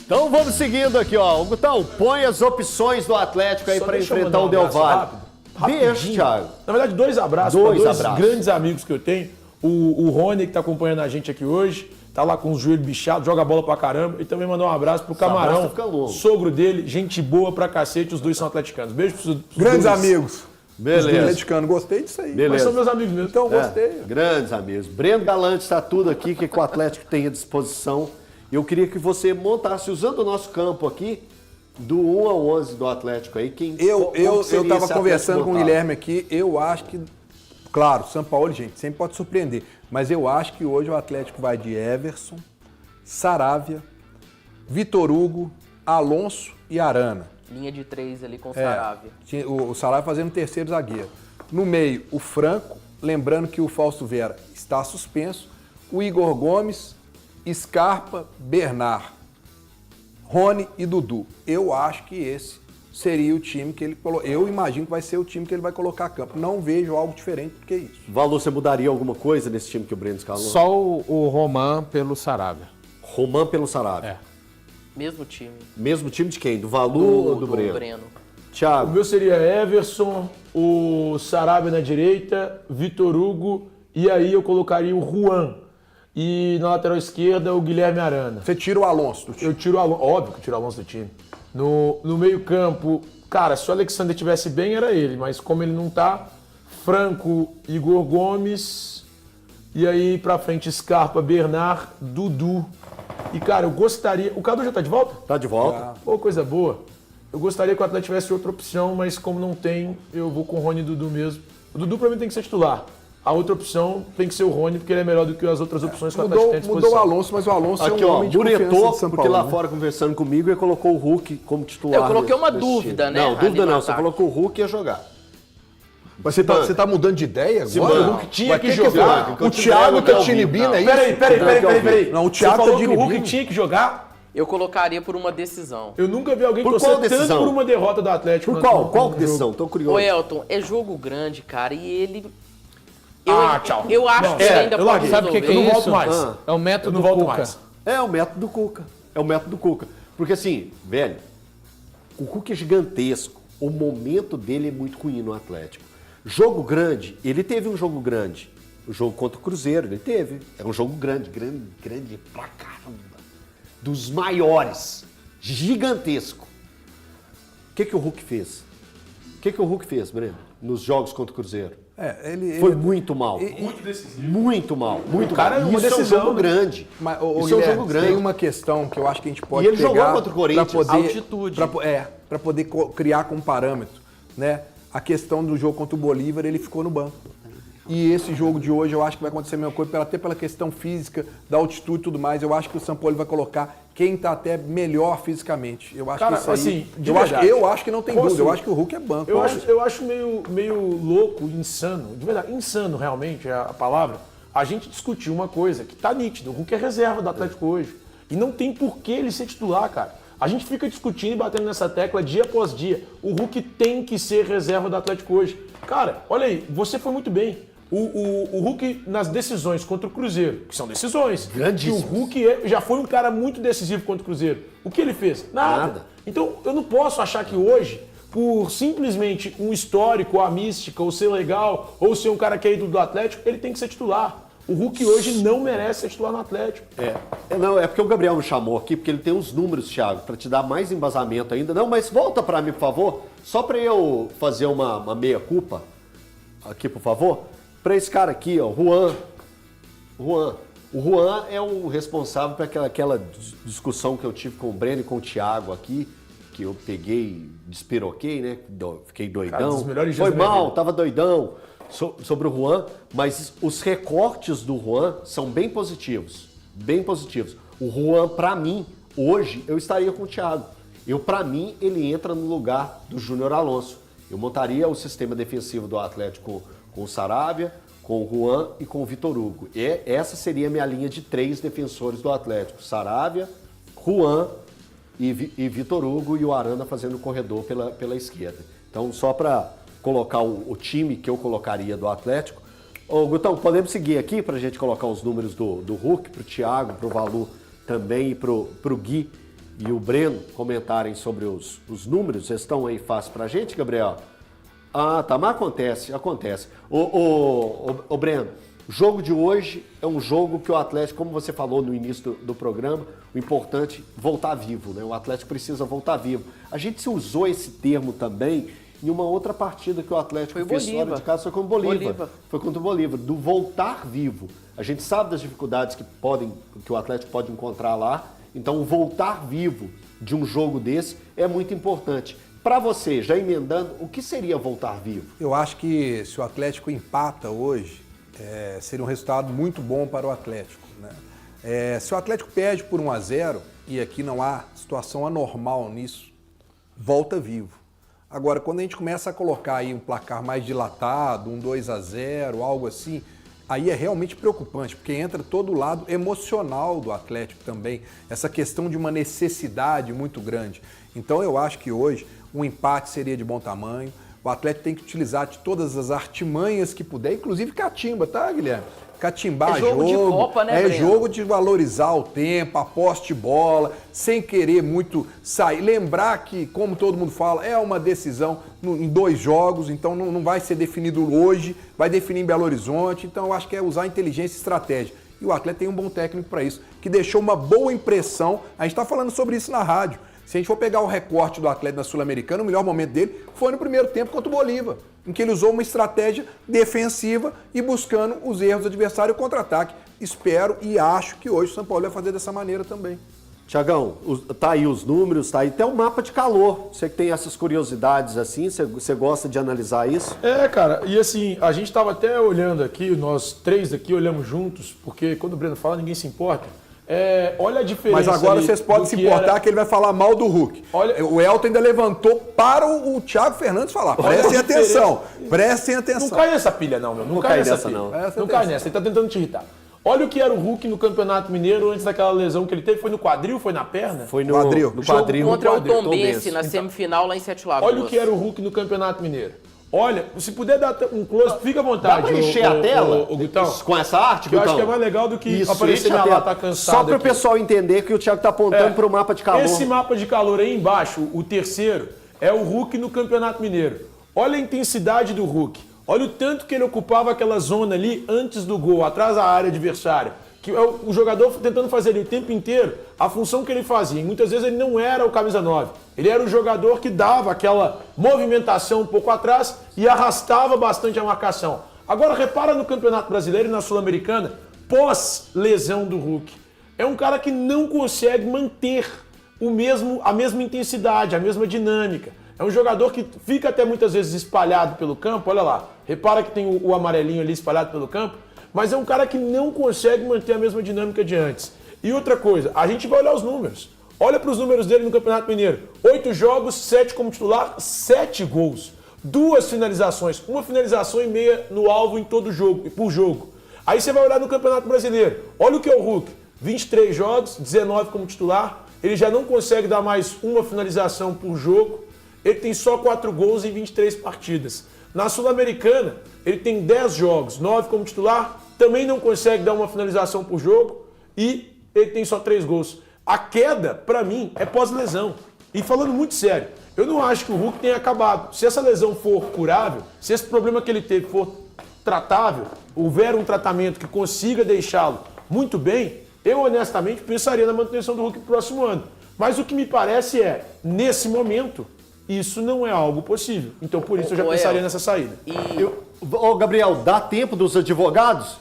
Então vamos seguindo aqui, ó. Gutão, põe as opções do Atlético aí para enfrentar o Del Valle. Deixa, Thiago. Na verdade, dois abraços para dois grandes amigos que eu tenho. O Rony, que tá acompanhando a gente aqui hoje, tá lá com os joelhos bichados, joga bola pra caramba. E também mandar um abraço pro Camarão, sogro dele, gente boa pra cacete, os dois são atleticanos. Beijo pros grandes amigos. Beleza. Atleticano, gostei disso aí. Beleza. Mas são meus amigos mesmo. Então, gostei. Grandes amigos. Breno Galante está tudo aqui que o Atlético tem à disposição. Eu queria que você montasse, usando o nosso campo aqui, do 1 ao 11 do Atlético aí. Eu estava conversando com o Guilherme aqui, eu acho que, claro, São Paulo, gente, sempre pode surpreender, mas eu acho que hoje o Atlético vai de Everson, Saravia, Vitor Hugo, Alonso e Arana. Linha de 3 ali com o Saravia. O Saravia fazendo terceiro zagueiro. No meio, o Franco, lembrando que o Fausto Vera está suspenso, o Igor Gomes, Scarpa, Bernard, Rony e Dudu. Eu acho que esse seria o time que ele colocou. Eu imagino que vai ser o time que ele vai colocar a campo. Não vejo algo diferente do que isso. Valor, você mudaria alguma coisa nesse time que o Breno escalou? Só o Roman pelo Saravia. Roman pelo Saravia. É. Mesmo time. Mesmo time de quem? Do Valu ou do Breno? Thiago. O meu seria Everson, o Saravia na direita, Vitor Hugo, e aí eu colocaria o Juan. E na lateral esquerda, o Guilherme Arana. Você tira o Alonso do time? Eu tiro o Alonso, óbvio que eu tiro o Alonso do time. No meio campo, cara, se o Alexander estivesse bem, era ele. Mas como ele não tá, Franco, Igor Gomes, e aí pra frente Scarpa, Bernard, Dudu. E, cara, eu gostaria... O Cadu já tá de volta? Tá de volta. Pô, coisa boa. Eu gostaria que o Atlético tivesse outra opção, mas como não tem, eu vou com o Rony e Dudu mesmo. O Dudu pra mim tem que ser titular. A outra opção tem que ser o Rony, porque ele é melhor do que as outras opções que o Atlético tem à disposição. Mudou o Alonso, mas o Alonso aqui, é um homem de confiança de São Paulo. Porque lá fora, conversando comigo, ele colocou o Hulk como titular. Eu coloquei uma dúvida, né? Não, dúvida não. Você colocou o Hulk e ia jogar. Mas você tá mudando de ideia agora? O Hulk tinha que jogar. O Thiago tá de inibina aí? Peraí. Não, o Thiago Você falou tá de que o Hulk inibina. tinha que jogar? Eu colocaria por uma decisão. Eu nunca vi alguém Por torcer qual decisão? tanto por uma derrota do Atlético. Por qual? Qual decisão? Tô curioso. Ô, Elton, é jogo grande, cara, e ele... Tchau. Eu acho que ele ainda eu pode larguei. Sabe o que resolver. é Eu não isso? volto mais. É o método Eu não volto Cuca. mais. É o método do Cuca. É o método do Cuca. Porque assim, velho, o Cuca é gigantesco. O momento dele é muito ruim no Atlético. Jogo grande, ele teve um jogo grande. O jogo contra o Cruzeiro, ele teve. É um jogo grande pra caramba. Dos maiores. Gigantesco. O que o Hulk fez? O que o Hulk fez, Breno? Nos jogos contra o Cruzeiro? Foi muito mal. Muito decisivo. Muito mal. Muito cara, mal. uma Isso decisão, é um jogo né? grande. Mas, Isso é um jogo grande. Tem uma questão que eu acho que a gente pode E ele pegar jogou contra o Corinthians. pra poder, altitude. Para poder criar como parâmetro, né? A questão do jogo contra o Bolívar, ele ficou no banco. E esse jogo de hoje, eu acho que vai acontecer a mesma coisa, até pela questão física, da altitude e tudo mais. Eu acho que o São Paulo vai colocar quem tá até melhor fisicamente. Eu acho Cara, que isso aí, assim, de eu verdade. acho que não tem dúvida. Eu acho que o Hulk é banco. Eu acho meio louco, insano, de verdade, insano realmente é a palavra, a gente discutir uma coisa que tá nítido, o Hulk é reserva do Atlético hoje. E não tem por que ele ser titular, cara. A gente fica discutindo e batendo nessa tecla dia após dia. O Hulk tem que ser reserva do Atlético hoje. Cara, olha aí, você foi muito bem. O Hulk nas decisões contra o Cruzeiro, que são decisões. Grandíssimas. E o Hulk já foi um cara muito decisivo contra o Cruzeiro. O que ele fez? Nada. Então eu não posso achar que hoje, por simplesmente um histórico, a mística, ou ser legal, ou ser um cara que é ídolo do Atlético, ele tem que ser titular. O Hulk hoje não merece ser titular no Atlético. É porque o Gabriel me chamou aqui, porque ele tem uns números, Thiago, para te dar mais embasamento ainda. Não, mas volta para mim, por favor, só para eu fazer uma meia-culpa aqui, por favor. Para esse cara aqui, ó, Juan. O Juan é o responsável por aquela discussão que eu tive com o Breno e com o Thiago aqui, que eu peguei, despiroquei, né? Fiquei doidão. Cara, dos melhores dias Foi da minha mal, vida. tava doidão sobre o Juan, mas os recortes do Juan são bem positivos. Bem positivos. O Juan, para mim, hoje, eu estaria com o Thiago. Para mim, ele entra no lugar do Júnior Alonso. Eu montaria o sistema defensivo do Atlético com o Saravia, com o Juan e com o Vitor Hugo. Essa seria a minha linha de 3 defensores do Atlético. Saravia, Juan e Vitor Hugo e o Arana fazendo o corredor pela esquerda. Então, só para colocar o time que eu colocaria do Atlético. Ô, Gutão, podemos seguir aqui para a gente colocar os números do Hulk, para o Thiago, para o Valu também e pro Gui e o Breno comentarem sobre os números. Vocês estão aí fácil pra gente, Gabriel? Ah, tá, mas acontece. Ô Breno, o jogo de hoje é um jogo que o Atlético, como você falou no início do programa, o importante é voltar vivo, né? O Atlético precisa voltar vivo. A gente se usou esse termo também em uma outra partida que o Atlético fez fora de casa, foi contra o Bolívar. Foi contra o Bolívar, do voltar vivo. A gente sabe das dificuldades que o Atlético pode encontrar lá, então o voltar vivo de um jogo desse é muito importante. Para você, já emendando, o que seria voltar vivo? Eu acho que se o Atlético empata hoje, seria um resultado muito bom para o Atlético, né? Se o Atlético perde por 1-0, e aqui não há situação anormal nisso, volta vivo. Agora, quando a gente começa a colocar aí um placar mais dilatado, um 2-0, algo assim, aí é realmente preocupante, porque entra todo o lado emocional do Atlético também, essa questão de uma necessidade muito grande. Então eu acho que hoje um empate seria de bom tamanho, o Atlético tem que utilizar de todas as artimanhas que puder, inclusive catimba, tá, Guilherme? Catimbar jogo de Copa, né, Breno? jogo de valorizar o tempo, a posse de bola, sem querer muito sair. Lembrar que, como todo mundo fala, é uma decisão em 2 jogos, então não vai ser definido hoje, vai definir em Belo Horizonte, então eu acho que é usar inteligência e estratégia. E o Atlético tem um bom técnico para isso, que deixou uma boa impressão. A gente está falando sobre isso na rádio. Se a gente for pegar o recorte do Atlético na Sul-Americana, o melhor momento dele foi no primeiro tempo contra o Bolívar, em que ele usou uma estratégia defensiva e buscando os erros do adversário e o contra-ataque. Espero e acho que hoje o São Paulo vai fazer dessa maneira também. Tiagão, tá aí os números, tá aí até o mapa de calor. Você que tem essas curiosidades assim, você gosta de analisar isso? Cara, e assim, a gente estava até olhando aqui, nós 3 aqui olhamos juntos, porque quando o Breno fala, ninguém se importa. Olha a diferença. Mas agora vocês podem se importar que ele vai falar mal do Hulk. Olha, o Elton ainda levantou para o Thiago Fernandes falar. Prestem atenção. Prestem atenção. Não cai nessa pilha, não, meu. Não cai nessa pilha. Não cai nessa. Ele tá tentando te irritar. Olha o que era o Hulk no Campeonato Mineiro antes daquela lesão que ele teve. Foi no quadril? Foi na perna? Foi no quadril. No quadril. Contra o Tombense, na semifinal lá em Sete Lagoas. Olha o que era o Hulk no Campeonato Mineiro. Olha, se puder dar um close, fica à vontade. Dá pra encher a tela Gutão, com essa arte, que eu Gutão? acho que é mais legal do que isso, aparecer na lata cansada. Só para o pessoal entender que o Thiago tá apontando para o mapa de calor. Esse mapa de calor aí embaixo, o terceiro, é o Hulk no Campeonato Mineiro. Olha a intensidade do Hulk. Olha o tanto que ele ocupava aquela zona ali antes do gol, atrás da área adversária. Que é o jogador tentando fazer ali o tempo inteiro a função que ele fazia. E muitas vezes ele não era o camisa 9. Ele era o jogador que dava aquela movimentação um pouco atrás e arrastava bastante a marcação. Agora repara no Campeonato Brasileiro e na Sul-Americana, pós-lesão do Hulk. É um cara que não consegue manter a mesma intensidade, a mesma dinâmica. É um jogador que fica até muitas vezes espalhado pelo campo. Olha lá, repara que tem o amarelinho ali espalhado pelo campo. Mas é um cara que não consegue manter a mesma dinâmica de antes. E outra coisa, a gente vai olhar os números. Olha para os números dele no Campeonato Mineiro. 8 jogos, 7 como titular, 7 gols. 2 finalizações, 1 finalização e meia no alvo em todo jogo, por jogo. Aí você vai olhar no Campeonato Brasileiro. Olha o que é o Hulk. 23 jogos, 19 como titular. Ele já não consegue dar mais 1 finalização por jogo. Ele tem só 4 gols em 23 partidas. Na Sul-Americana, ele tem 10 jogos, 9 como titular, também não consegue dar uma finalização por jogo e ele tem só 3 gols. A queda, pra mim, é pós-lesão. E falando muito sério, eu não acho que o Hulk tenha acabado. Se essa lesão for curável, se esse problema que ele teve for tratável, houver um tratamento que consiga deixá-lo muito bem, eu honestamente pensaria na manutenção do Hulk pro próximo ano. Mas o que me parece nesse momento, isso não é algo possível. Então, por isso, eu já pensaria nessa saída. Gabriel, dá tempo dos advogados?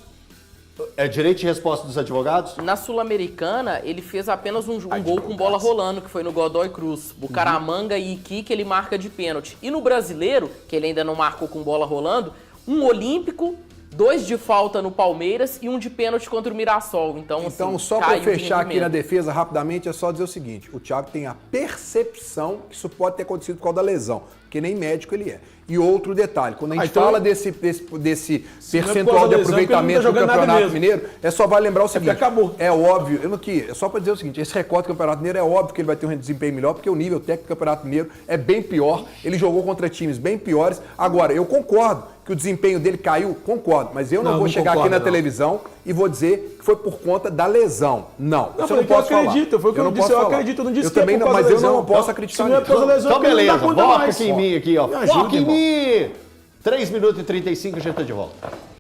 É direito de resposta dos advogados? Na Sul-Americana, ele fez apenas um gol com bola rolando, que foi no Godoy Cruz. Bucaramanga e Iquique, ele marca de pênalti. E no Brasileiro, que ele ainda não marcou com bola rolando, um olímpico, 2 de falta no Palmeiras e 1 de pênalti contra o Mirassol. Então assim, só para fechar aqui na defesa rapidamente, é só dizer o seguinte: o Thiago tem a percepção que isso pode ter acontecido por causa da lesão. porque nem médico ele é. E outro detalhe, quando a gente então, fala desse não é percentual de por causa da lesão, aproveitamento porque ele do não tá jogando nada Campeonato mesmo. Mineiro, é só vale lembrar o seguinte, acabou. é óbvio, é só para dizer o seguinte, esse recorte do Campeonato Mineiro é óbvio que ele vai ter um desempenho melhor, porque o nível técnico do Campeonato Mineiro é bem pior, ele jogou contra times bem piores. Agora, eu concordo que o desempenho dele caiu, concordo, mas eu não vou chegar aqui na televisão e vou dizer que foi por conta da lesão. Não, Não, isso eu não posso falar. acredito, foi o que eu disse, eu acredito, eu não disse que é também por não, causa mas da eu não lesão. posso acreditar Se não é por causa da nisso. lesão, Então, porque não dá beleza, conta foca mais. aqui em mim aqui, ó. Me ajuda, Foca em irmão. mim! 3 minutos e 35 a gente tá de volta.